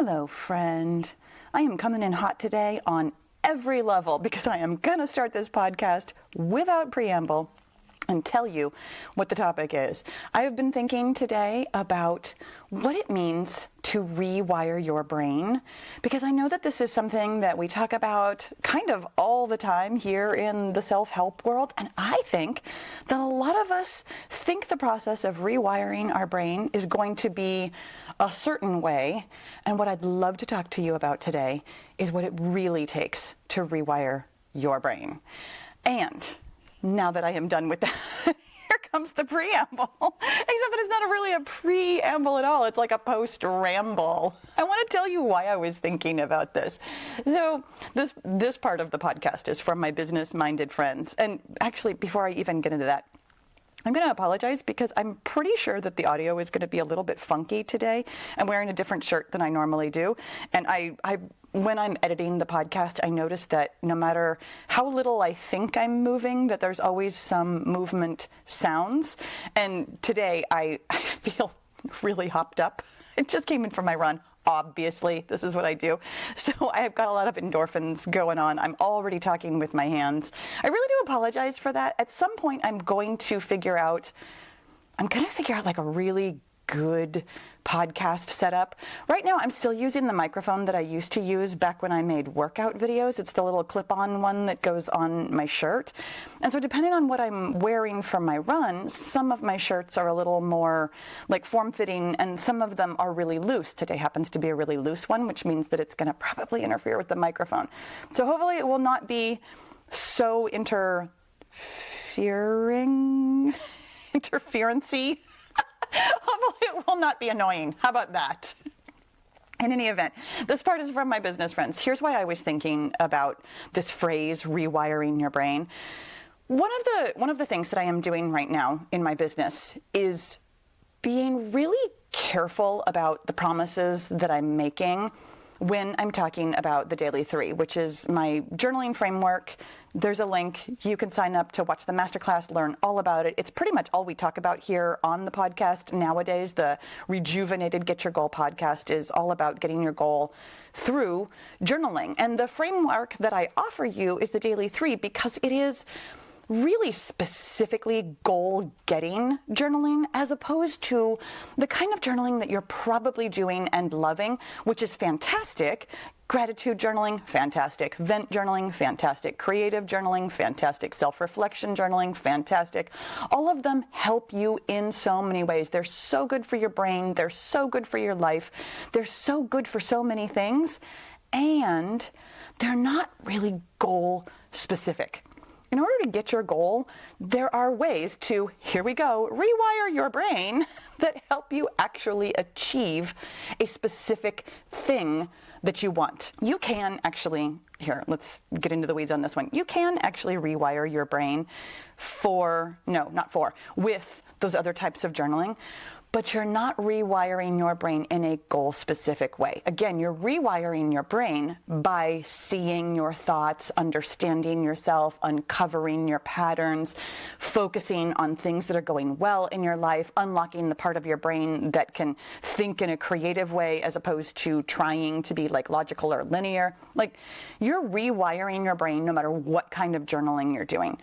Hello, friend. I am coming in hot today on every level because I am going to start this podcast without preamble and tell you what the topic is. I have been thinking today about what it means to rewire your brain, because I know that this is something that we talk about kind of all the time here in the self-help world, and I think that a lot of us think the process of rewiring our brain is going to be a certain way, and what I'd love to talk to you about today is what it really takes to rewire your brain. And now that I am done with that, here comes the preamble. Except that it's not really a preamble at all. It's like a post-ramble. I want to tell you why I was thinking about this. So this part of the podcast is from my business-minded friends. And actually, before I even get into that, I'm going to apologize because I'm pretty sure that the audio is going to be a little bit funky today. I'm wearing a different shirt than I normally do. And when I'm editing the podcast, I notice that no matter how little I think I'm moving, that there's always some movement sounds. And today I feel really hopped up. I just came in from my run. Obviously, this is what I do. So I have got a lot of endorphins going on. I'm already talking with my hands. I really do apologize for that. At some point, I'm going to figure out like a really good podcast setup. Right now, I'm still using the microphone that I used to use back when I made workout videos. It's the little clip-on one that goes on my shirt. And so depending on what I'm wearing for my run, some of my shirts are a little more like form-fitting and some of them are really loose. Today happens to be a really loose one, which means that it's going to probably interfere with the microphone. So hopefully it will not be so interferency. Hopefully it will not be annoying. How about that? In any event, this part is from my business friends. Here's why I was thinking about this phrase, rewiring your brain. One of the things that I am doing right now in my business is being really careful about the promises that I'm making when I'm talking about the Daily 3, which is my journaling framework. There's a link. You can sign up to watch the masterclass, learn all about it. It's pretty much all we talk about here on the podcast nowadays. The Rejuvenated Get Your Goal podcast is all about getting your goal through journaling. And the framework that I offer you is the Daily 3 because it is really specifically goal-getting journaling as opposed to the kind of journaling that you're probably doing and loving, which is fantastic. Gratitude journaling, fantastic. Vent journaling, fantastic. Creative journaling, fantastic. Self-reflection journaling, fantastic. All of them help you in so many ways. They're so good for your brain. They're so good for your life. They're so good for so many things. And they're not really goal-specific. In order to get your goal, there are ways to, here we go, rewire your brain that help you actually achieve a specific thing that you want. You can actually, here, let's get into the weeds on this one. You can actually rewire your brain with those other types of journaling, but you're not rewiring your brain in a goal-specific way. Again, you're rewiring your brain by seeing your thoughts, understanding yourself, uncovering your patterns, focusing on things that are going well in your life, unlocking the part of your brain that can think in a creative way as opposed to trying to be like logical or linear. Like, you're rewiring your brain no matter what kind of journaling you're doing.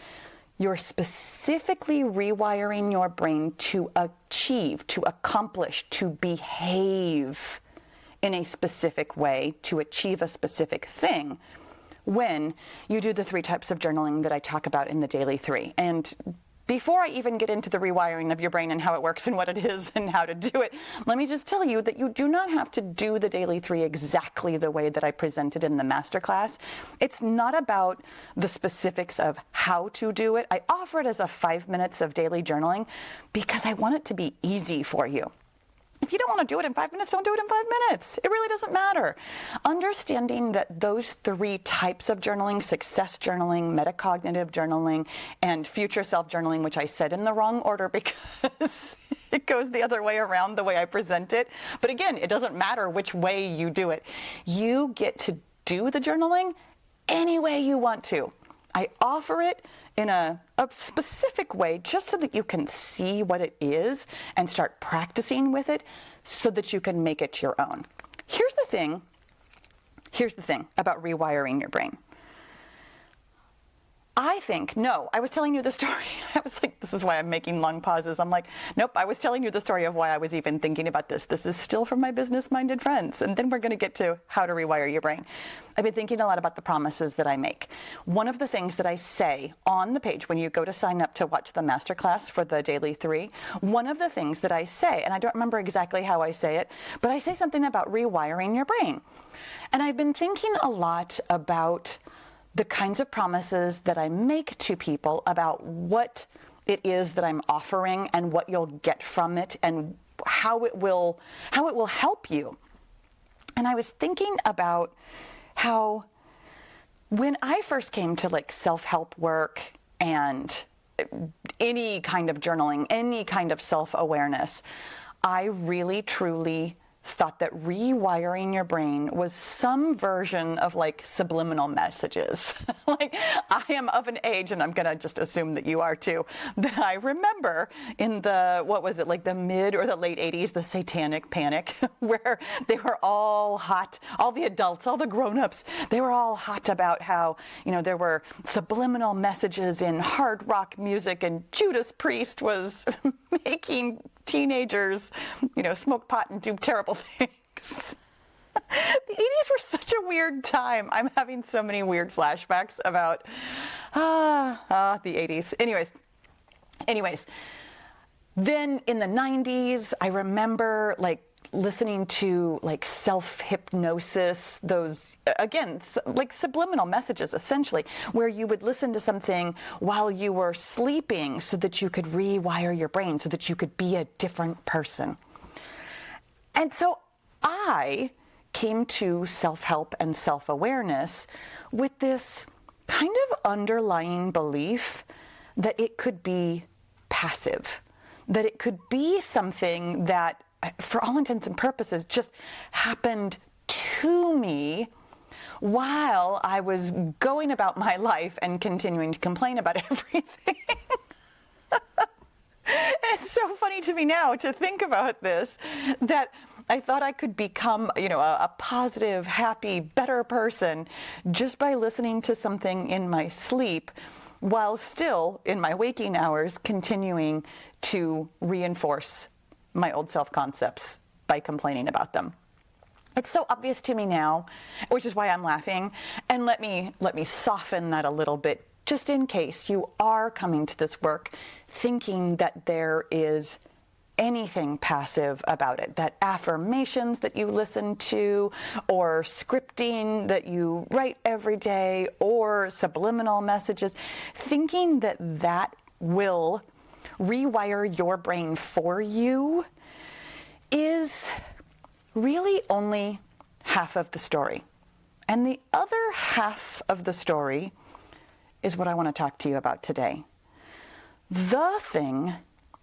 You're specifically rewiring your brain to achieve, to accomplish, to behave in a specific way, to achieve a specific thing when you do the 3 types of journaling that I talk about in the Daily 3. And before I even get into the rewiring of your brain and how it works and what it is and how to do it, let me just tell you that you do not have to do the Daily 3 exactly the way that I presented in the masterclass. It's not about the specifics of how to do it. I offer it as a 5 minutes of daily journaling because I want it to be easy for you. If you don't want to do it in 5 minutes, don't do it in 5 minutes. It really doesn't matter. Understanding that those 3 types of journaling, success journaling, metacognitive journaling, and future self journaling, which I said in the wrong order because it goes the other way around the way I present it. But again, it doesn't matter which way you do it. You get to do the journaling any way you want to. I offer it in a specific way just so that you can see what it is and start practicing with it so that you can make it your own. Here's the thing about rewiring your brain. I was telling you the story. I was like, this is why I'm making long pauses. I'm like, nope, I was telling you the story of why I was even thinking about this. This is still from my business-minded friends. And then we're going to get to how to rewire your brain. I've been thinking a lot about the promises that I make. One of the things that I say on the page when you go to sign up to watch the masterclass for the Daily 3, one of the things that I say, and I don't remember exactly how I say it, but I say something about rewiring your brain. And I've been thinking a lot about the kinds of promises that I make to people about what it is that I'm offering and what you'll get from it and how it will help you. And I was thinking about how when I first came to like self-help work and any kind of journaling, any kind of self-awareness, I really truly thought that rewiring your brain was some version of like subliminal messages. Like, I am of an age, and I'm going to just assume that you are too, that I remember in the, what was it, like the mid or the late 80s, the satanic panic, where they were all hot, all the adults, all the grown-ups, they were all hot about how, you know, there were subliminal messages in hard rock music, and Judas Priest was making teenagers, you know, smoke pot and do terrible things. The 80s were such a weird time. I'm having so many weird flashbacks about the 80s. Anyways, then in the 90s, I remember like listening to like self-hypnosis, those, again, like subliminal messages, essentially, where you would listen to something while you were sleeping so that you could rewire your brain, so that you could be a different person. And so I came to self-help and self-awareness with this kind of underlying belief that it could be passive, that it could be something that, for all intents and purposes, just happened to me while I was going about my life and continuing to complain about everything. It's so funny to me now to think about this, that I thought I could become, you know, a positive, happy, better person just by listening to something in my sleep, while still in my waking hours continuing to reinforce my old self-concepts by complaining about them. It's so obvious to me now, which is why I'm laughing. And let me soften that a little bit, just in case you are coming to this work thinking that there is anything passive about it, that affirmations that you listen to, or scripting that you write every day, or subliminal messages, thinking that that will rewire your brain for you is really only half of the story. And the other half of the story is what I want to talk to you about today. The thing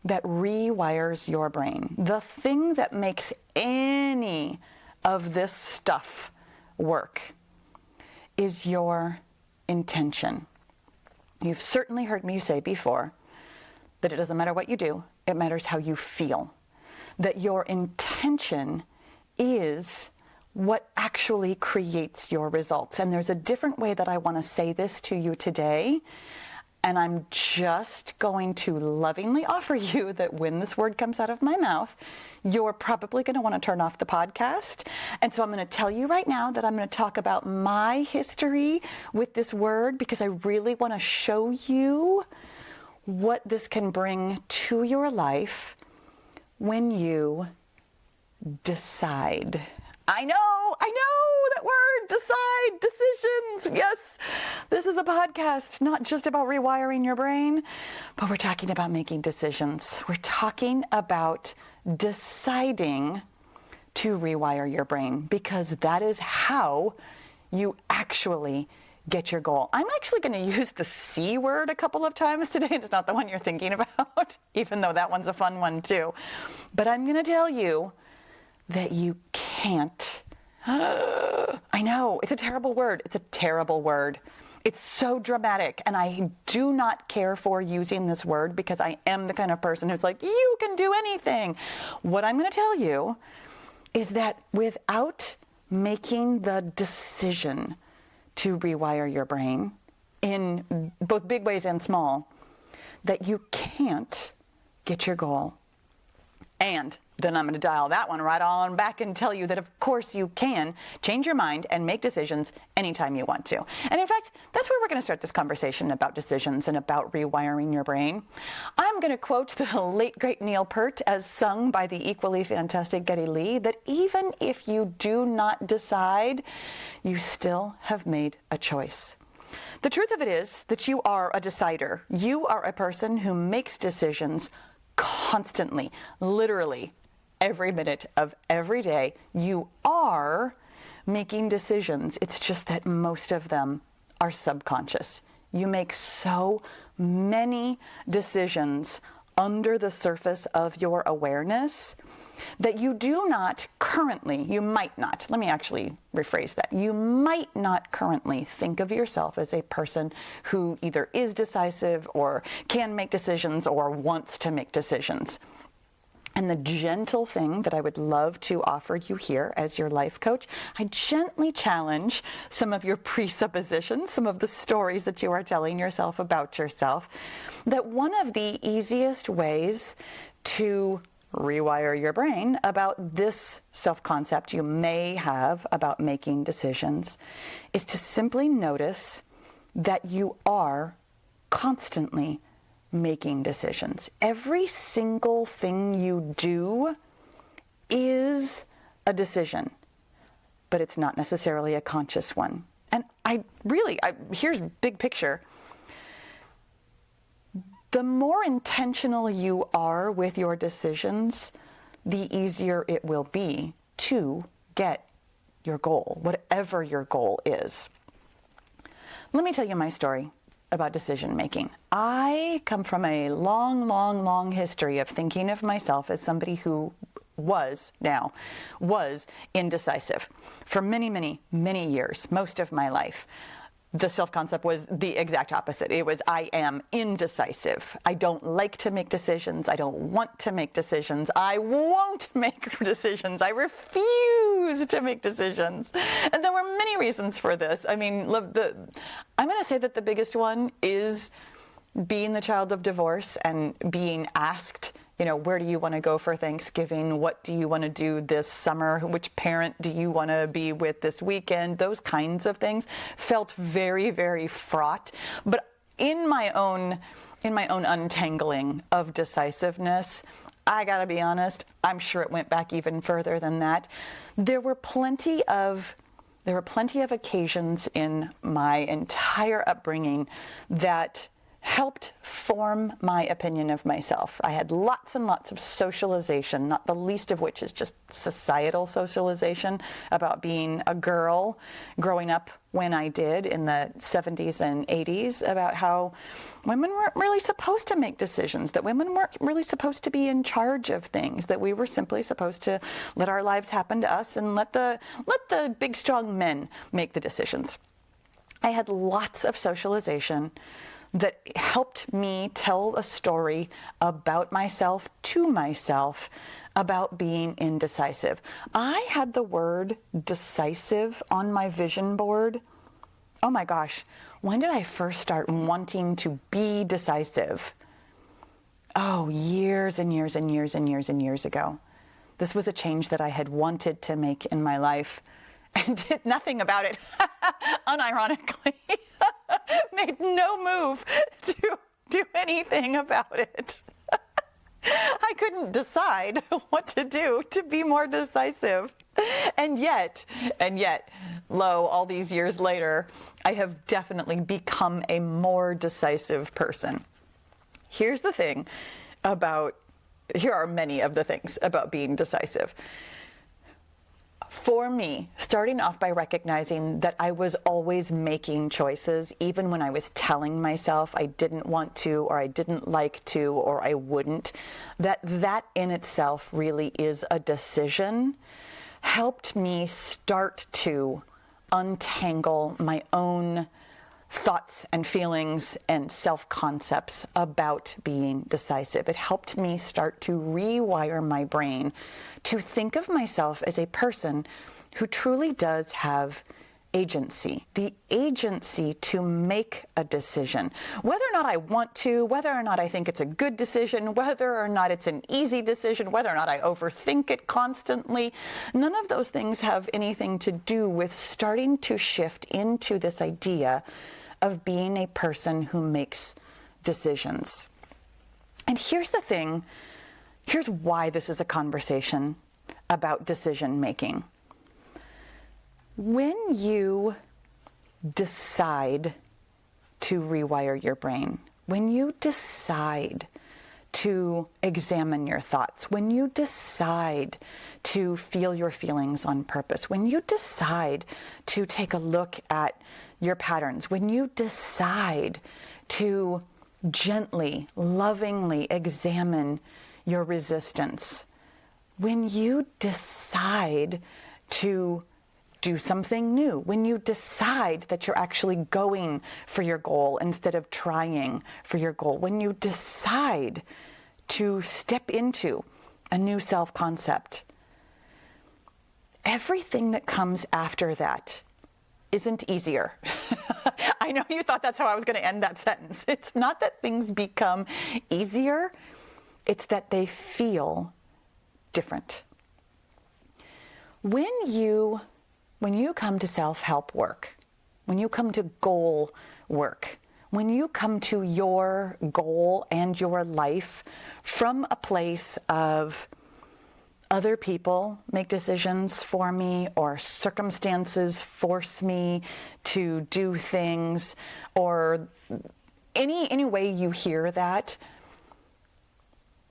that rewires your brain, the thing that makes any of this stuff work, is your intention. You've certainly heard me say before that it doesn't matter what you do, it matters how you feel. That your intention is what actually creates your results. And there's a different way that I want to say this to you today. And I'm just going to lovingly offer you that when this word comes out of my mouth, you're probably going to want to turn off the podcast. And so I'm going to tell you right now that I'm going to talk about my history with this word, because I really want to show you what this can bring to your life when you decide. I know that word, decide, decisions. Yes, this is a podcast not just about rewiring your brain, but we're talking about making decisions. We're talking about deciding to rewire your brain, because that is how you actually get your goal. I'm actually going to use the C word a couple of times today. It's not the one you're thinking about, even though that one's a fun one too. But I'm going to tell you that you can't. I know, it's a terrible word. It's a terrible word. It's so dramatic, and I do not care for using this word, because I am the kind of person who's like, you can do anything. What I'm going to tell you is that without making the decision to rewire your brain in both big ways and small, that you can't get your goal. And then I'm going to dial that one right on back and tell you that, of course, you can change your mind and make decisions anytime you want to. And in fact, that's where we're going to start this conversation about decisions and about rewiring your brain. I'm going to quote the late, great Neil Peart, as sung by the equally fantastic Geddy Lee, that even if you do not decide, you still have made a choice. The truth of it is that you are a decider. You are a person who makes decisions constantly, literally, every minute of every day. You are making decisions. It's just that most of them are subconscious. You make so many decisions under the surface of your awareness that you do not currently, you might not, let me actually rephrase that, you might not currently think of yourself as a person who either is decisive or can make decisions or wants to make decisions. And the gentle thing that I would love to offer you here as your life coach, I gently challenge some of your presuppositions, some of the stories that you are telling yourself about yourself, that one of the easiest ways to rewire your brain about this self-concept you may have about making decisions is to simply notice that you are constantly making decisions. Every single thing you do is a decision, but it's not necessarily a conscious one. And here's big picture. The more intentional you are with your decisions, the easier it will be to get your goal, whatever your goal is. Let me tell you my story about decision making. I come from a long history of thinking of myself as somebody who was indecisive for many years, most of my life. The self-concept was the exact opposite. It was, I am indecisive. I don't like to make decisions. I don't want to make decisions. I won't make decisions. I refuse to make decisions. And there were many reasons for this. I mean, I'm going to say that the biggest one is being the child of divorce and being asked, where do you want to go for Thanksgiving? What do you want to do this summer? Which parent do you want to be with this weekend? Those kinds of things felt very fraught. But in my own untangling of decisiveness, I gotta be honest, I'm sure it went back even further than that. There were plenty of occasions in my entire upbringing that helped form my opinion of myself. I had lots and lots of socialization, not the least of which is just societal socialization about being a girl growing up when I did in the 70s and 80s, about how women weren't really supposed to make decisions, that women weren't really supposed to be in charge of things, that we were simply supposed to let our lives happen to us and let the big strong men make the decisions. I had lots of socialization that helped me tell a story about myself to myself about being indecisive. I had the word decisive on my vision board. Oh my gosh, when did I first start wanting to be decisive? Oh, years and years ago. This was a change that I had wanted to make in my life and did nothing about it, unironically. Made no move to do anything about it. I couldn't decide what to do to be more decisive. And yet, lo, all these years later, I have definitely become a more decisive person. Here are many of the things about being decisive. For me, starting off by recognizing that I was always making choices, even when I was telling myself I didn't want to, or I didn't like to, or I wouldn't, that in itself really is a decision, helped me start to untangle my own thoughts and feelings and self-concepts about being decisive. It helped me start to rewire my brain to think of myself as a person who truly does have agency, the agency to make a decision. Whether or not I want to, whether or not I think it's a good decision, whether or not it's an easy decision, whether or not I overthink it constantly, none of those things have anything to do with starting to shift into this idea of being a person who makes decisions. And here's the thing, here's why this is a conversation about decision making. When you decide to rewire your brain, when you decide to examine your thoughts, when you decide to feel your feelings on purpose, when you decide to take a look at your patterns, when you decide to gently, lovingly examine your resistance, when you decide to do something new, when you decide that you're actually going for your goal instead of trying for your goal, when you decide to step into a new self-concept, everything that comes after that isn't easier. I know you thought that's how I was going to end that sentence. It's not that things become easier, it's that they feel different. When you come to self-help work, when you come to goal work, when you come to your goal and your life from a place of other people make decisions for me, or circumstances force me to do things, or any way you hear that,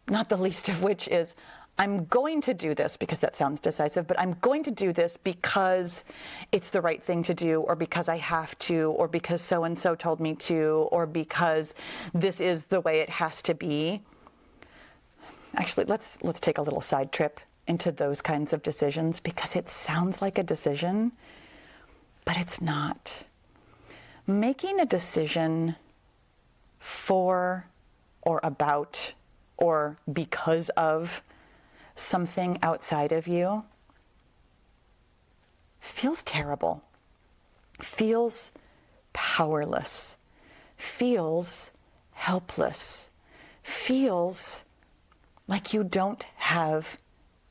not the least of which is, I'm going to do this because that sounds decisive, but I'm going to do this because it's the right thing to do, or because I have to, or because so-and-so told me to, or because this is the way it has to be. Actually, let's take a little side trip into those kinds of decisions, because it sounds like a decision, but it's not. Making a decision for or about or because of something outside of you feels terrible, feels powerless, feels helpless, feels like you don't have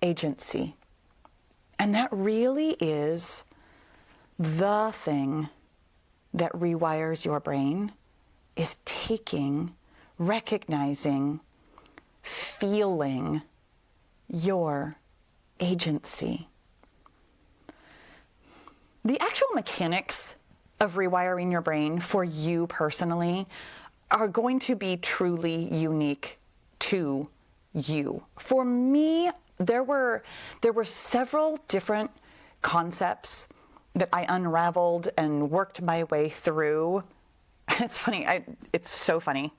agency. And that really is the thing that rewires your brain, is recognizing, feeling your agency. The actual mechanics of rewiring your brain for you personally are going to be truly unique to you. For me, there were several different concepts that I unraveled and worked my way through. And it's funny, it's so funny.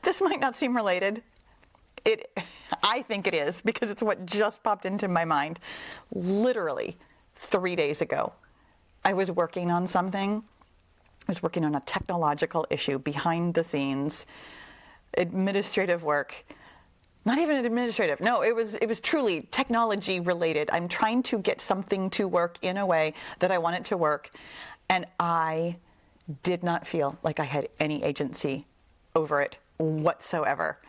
This might not seem related. I think it is, because it's what just popped into my mind. Literally 3 days ago, I was working on something. I was working on a technological issue behind the scenes, administrative work. Not even administrative. No, it was truly technology related. I'm trying to get something to work in a way that I want it to work. And I did not feel like I had any agency over it whatsoever.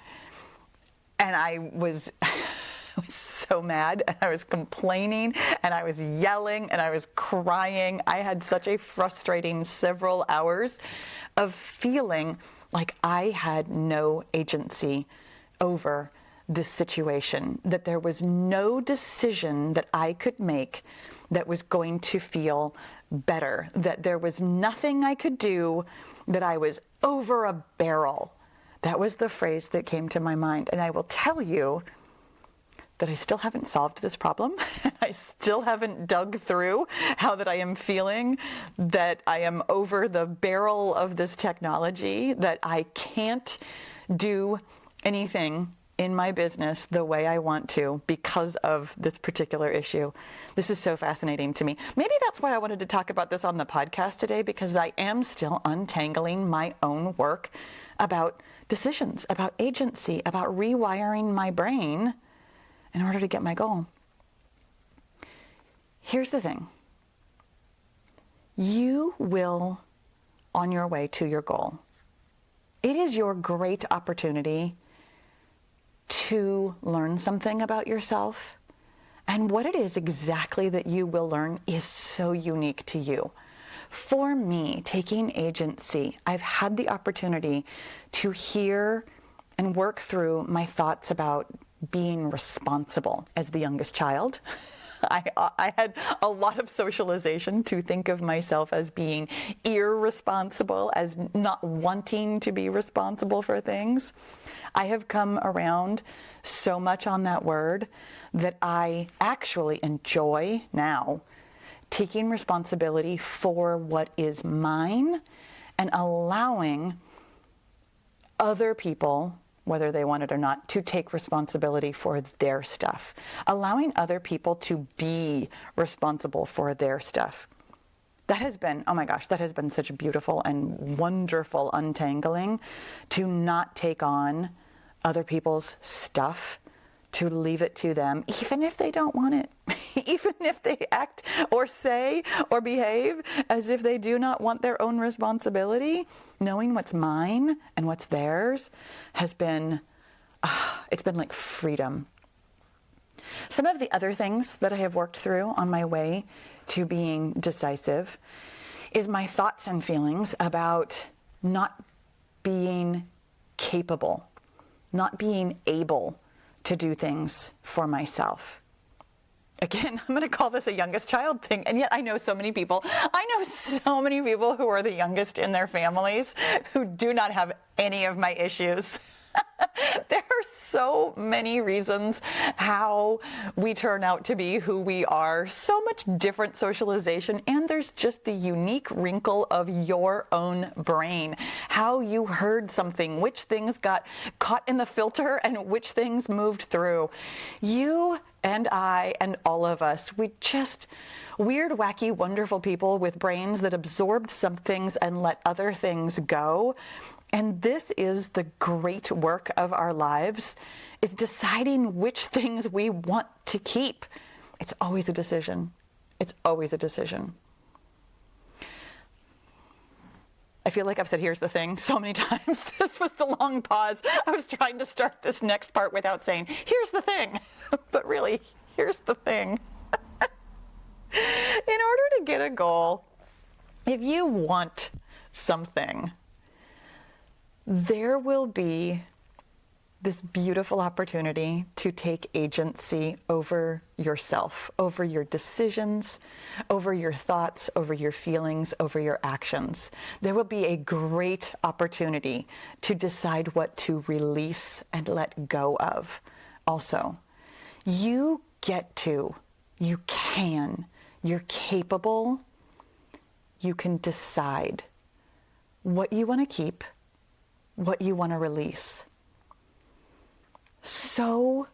And I was so mad, and I was complaining, and I was yelling, and I was crying. I had such a frustrating several hours of feeling like I had no agency over this situation, that there was no decision that I could make that was going to feel better, that there was nothing I could do, that I was over a barrel. That was the phrase that came to my mind. And I will tell you that I still haven't solved this problem. I still haven't dug through how that I am feeling, that I am over the barrel of this technology, that I can't do anything in my business the way I want to because of this particular issue. This is so fascinating to me. Maybe that's why I wanted to talk about this on the podcast today, because I am still untangling my own work about decisions, about agency, about rewiring my brain in order to get my goal. Here's the thing. You will on your way to your goal. It is your great opportunity to learn something about yourself. And what it is exactly that you will learn is so unique to you. For me, taking agency, I've had the opportunity to hear and work through my thoughts about being responsible as the youngest child. I had a lot of socialization to think of myself as being irresponsible, as not wanting to be responsible for things. I have come around so much on that word that I actually enjoy now taking responsibility for what is mine and allowing other people, whether they want it or not, to take responsibility for their stuff. Allowing other people to be responsible for their stuff. That has been, oh my gosh, that has been such a beautiful and wonderful untangling, to not take on other people's stuff, to leave it to them, even if they don't want it, even if they act or say or behave as if they do not want their own responsibility. Knowing what's mine and what's theirs has been, it's been like freedom. Some of the other things that I have worked through on my way to being decisive is my thoughts and feelings about not being capable, not being able to do things for myself. Again, I'm going to call this a youngest child thing, and yet I know so many people who are the youngest in their families who do not have any of my issues. There are so many reasons how we turn out to be who we are, so much different socialization, and there's just the unique wrinkle of your own brain, how you heard something, which things got caught in the filter and which things moved through. You and I and all of us, we just weird, wacky, wonderful people with brains that absorbed some things and let other things go. And this is the great work of our lives, is deciding which things we want to keep. It's always a decision. It's always a decision. I feel like I've said, here's the thing, so many times. This was the long pause. I was trying to start this next part without saying, here's the thing. But really, here's the thing. In order to get a goal, if you want something, there will be this beautiful opportunity to take agency over yourself, over your decisions, over your thoughts, over your feelings, over your actions. There will be a great opportunity to decide what to release and let go of. Also, you get to, you can, you're capable, you can decide what you want to keep, what you want to release. So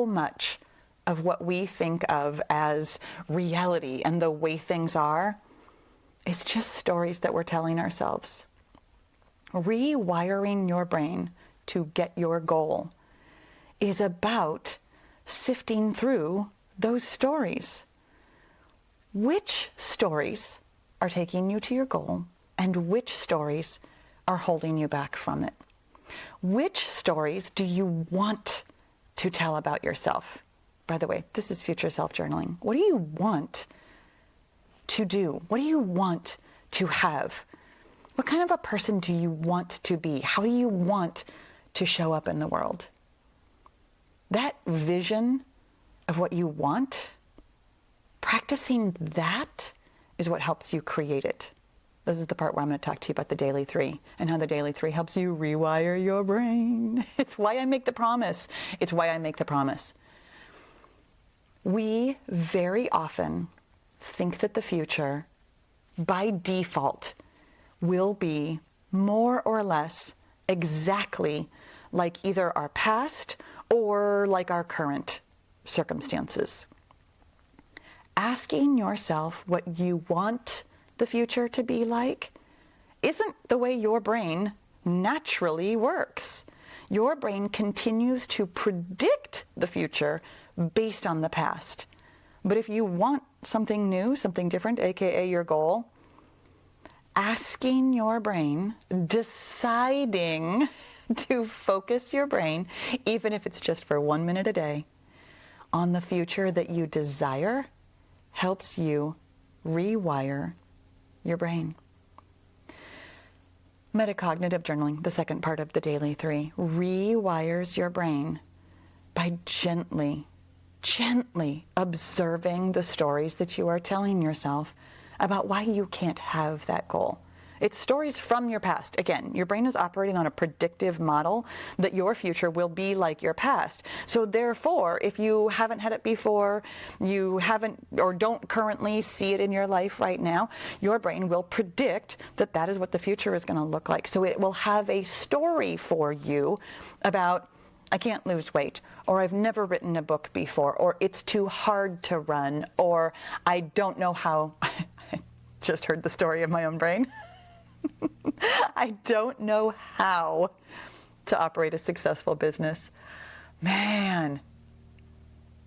much of what we think of as reality and the way things are is just stories that we're telling ourselves. Rewiring your brain to get your goal is about sifting through those stories. Which stories are taking you to your goal, and which stories are holding you back from it? Which stories do you want to tell about yourself? By the way, this is future self-journaling. What do you want to do? What do you want to have? What kind of a person do you want to be? How do you want to show up in the world? That vision of what you want, practicing that is what helps you create it. This is the part where I'm going to talk to you about the Daily 3 and how the Daily 3 helps you rewire your brain. It's why I make the promise. It's why I make the promise. We very often think that the future, by default, will be more or less exactly like either our past or like our current circumstances. Asking yourself what you want the future to be like isn't the way your brain naturally works. Your brain continues to predict the future based on the past. But if you want something new, something different, aka your goal, asking your brain, deciding to focus your brain, even if it's just for 1 minute a day, on the future that you desire, helps you rewire your brain. Metacognitive journaling, the second part of the Daily 3, rewires your brain by gently observing the stories that you are telling yourself about why you can't have that goal. It's stories from your past. Again, your brain is operating on a predictive model that your future will be like your past. So therefore, if you haven't had it before, you haven't or don't currently see it in your life right now, your brain will predict that that is what the future is going to look like. So it will have a story for you about, I can't lose weight, or I've never written a book before, or it's too hard to run, or I don't know how. I just heard the story of my own brain. I don't know how to operate a successful business. Man.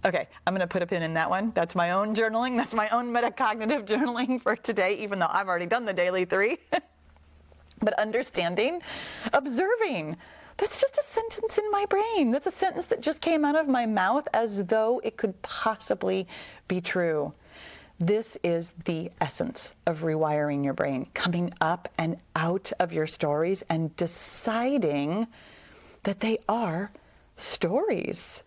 Okay, I'm going to put a pin in that one. That's my own journaling. That's my own metacognitive journaling for today, even though I've already done the Daily 3. But understanding, observing. That's just a sentence in my brain. That's a sentence that just came out of my mouth as though it could possibly be true. This is the essence of rewiring your brain, coming up and out of your stories and deciding that they are stories.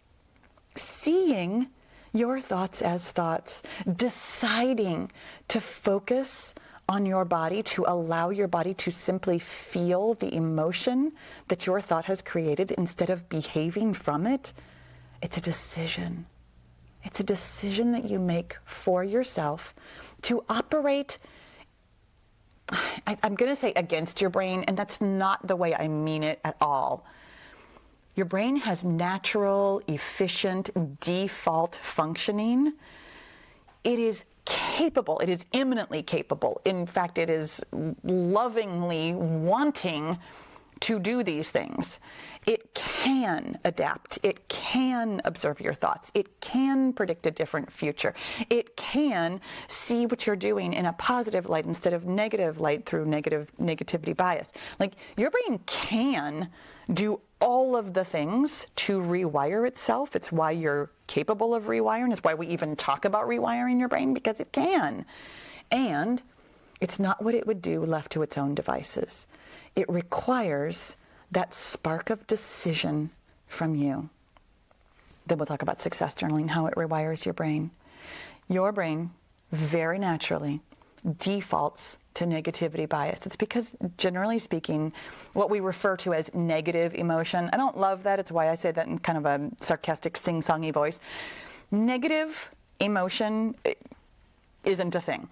Seeing your thoughts as thoughts, deciding to focus on your body, to allow your body to simply feel the emotion that your thought has created instead of behaving from it. It's a decision. It's a decision that you make for yourself to operate, I'm going to say against your brain, and that's not the way I mean it at all. Your brain has natural, efficient, default functioning. It is capable, it is imminently capable. In fact, it is lovingly wanting to do these things. It can adapt. It can observe your thoughts. It can predict a different future. It can see what you're doing in a positive light instead of negative light through negativity bias. Like, your brain can do all of the things to rewire itself. It's why you're capable of rewiring. It's why we even talk about rewiring your brain, because it can. And it's not what it would do left to its own devices. It requires that spark of decision from you. Then we'll talk about success journaling, how it rewires your brain. Your brain, very naturally, defaults to negativity bias. It's because, generally speaking, what we refer to as negative emotion, I don't love that. It's why I say that in kind of a sarcastic, sing-songy voice. Negative emotion isn't a thing.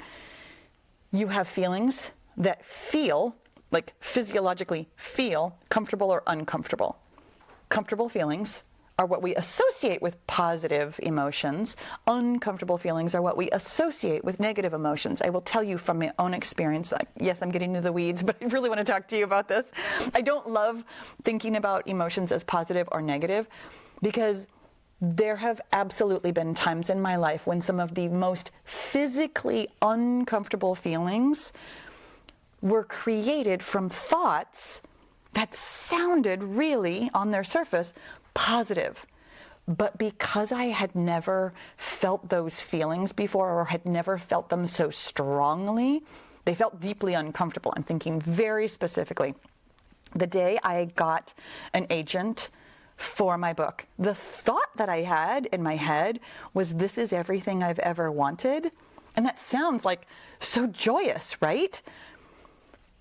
You have feelings that feel, like physiologically feel, comfortable or uncomfortable. Comfortable feelings are what we associate with positive emotions. Uncomfortable feelings are what we associate with negative emotions. I will tell you from my own experience, yes, I'm getting into the weeds, but I really want to talk to you about this. I don't love thinking about emotions as positive or negative, because there have absolutely been times in my life when some of the most physically uncomfortable feelings were created from thoughts that sounded really, on their surface, positive. But because I had never felt those feelings before, or had never felt them so strongly, they felt deeply uncomfortable. I'm thinking very specifically, the day I got an agent for my book, the thought that I had in my head was, this is everything I've ever wanted. And that sounds like so joyous, right?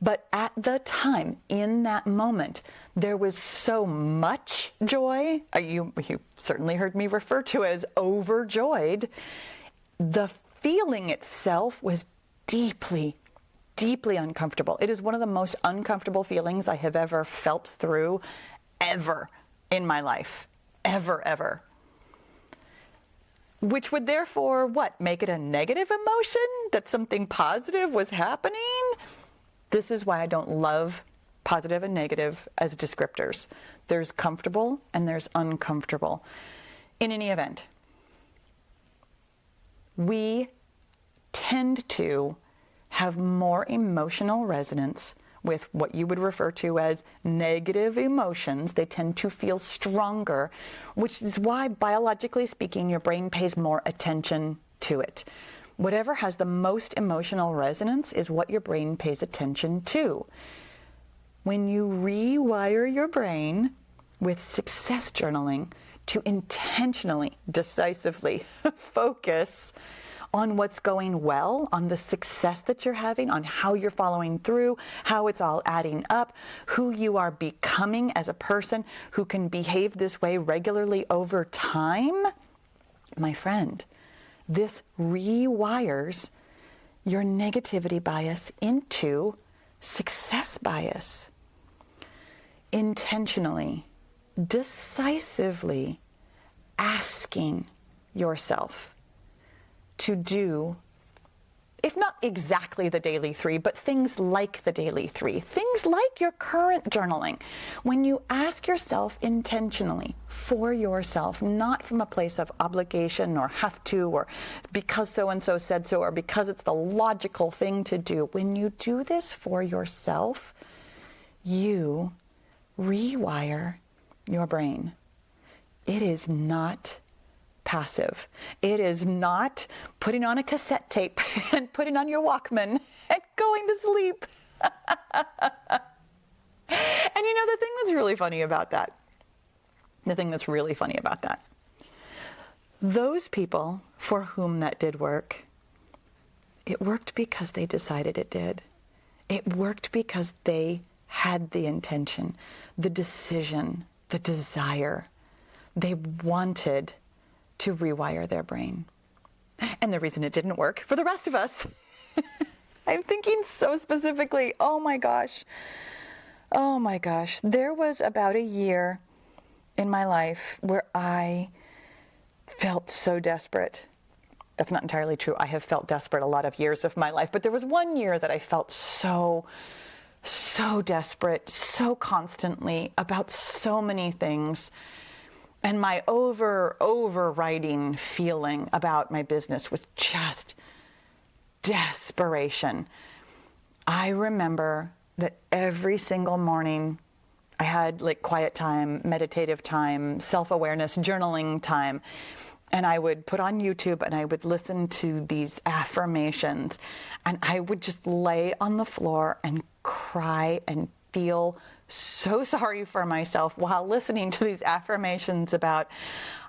But at the time, in that moment, there was so much joy. You certainly heard me refer to as overjoyed. The feeling itself was deeply, deeply uncomfortable. It is one of the most uncomfortable feelings I have ever felt through ever in my life. Ever, ever. Which would therefore, what? Make it a negative emotion? That something positive was happening? This is why I don't love positive and negative as descriptors. There's comfortable and there's uncomfortable. In any event, we tend to have more emotional resonance with what you would refer to as negative emotions. They tend to feel stronger, which is why, biologically speaking, your brain pays more attention to it. Whatever has the most emotional resonance is what your brain pays attention to. When you rewire your brain with success journaling to intentionally, decisively focus on what's going well, on the success that you're having, on how you're following through, how it's all adding up, who you are becoming as a person who can behave this way regularly over time, my friend, this rewires your negativity bias into success bias. Intentionally, decisively asking yourself to do, if not exactly the daily 3, but things like the daily 3, things like your current journaling. When you ask yourself intentionally for yourself, not from a place of obligation or have to, or because so-and-so said so, or because it's the logical thing to do, when you do this for yourself, you rewire your brain. It is not passive. It is not putting on a cassette tape and putting on your Walkman and going to sleep. And you know, the thing that's really funny about that, those people for whom that did work, it worked because they decided it did. It worked because they had the intention, the decision, the desire. They wanted to rewire their brain. And the reason it didn't work for the rest of us, I'm thinking so specifically, oh my gosh, there was about a year in my life where I felt so desperate. That's not entirely true. I have felt desperate a lot of years of my life, but there was one year that I felt so desperate, so constantly about so many things. And my overriding feeling about my business was just desperation. I remember that every single morning I had like quiet time, meditative time, self-awareness, journaling time. And I would put on YouTube and I would listen to these affirmations. And I would just lay on the floor and cry and feel so sorry for myself while listening to these affirmations about,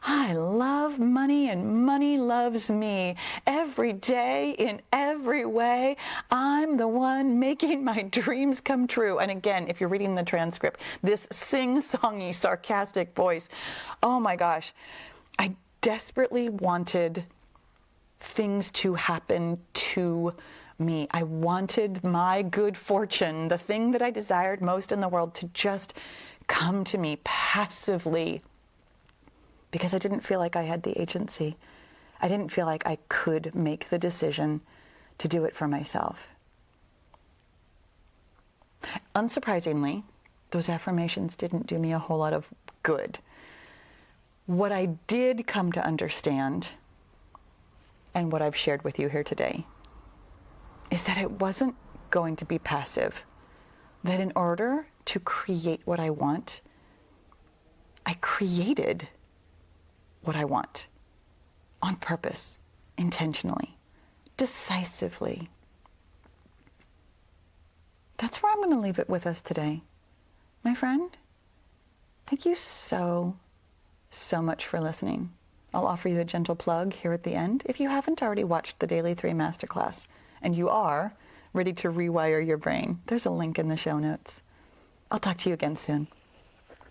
I love money and money loves me. Every day, in every way, I'm the one making my dreams come true. And again, if you're reading the transcript, this sing-songy, sarcastic voice, oh my gosh, I desperately wanted things to happen to me. I wanted my good fortune, the thing that I desired most in the world, to just come to me passively, because I didn't feel like I had the agency. I didn't feel like I could make the decision to do it for myself. Unsurprisingly, those affirmations didn't do me a whole lot of good. What I did come to understand, and what I've shared with you here today, is that it wasn't going to be passive. That in order to create what I want, I created what I want on purpose, intentionally, decisively. That's where I'm going to leave it with us today. My friend, thank you so much for listening. I'll offer you a gentle plug here at the end. If you haven't already watched the Daily 3 Masterclass, and you are ready to rewire your brain, there's a link in the show notes. I'll talk to you again soon.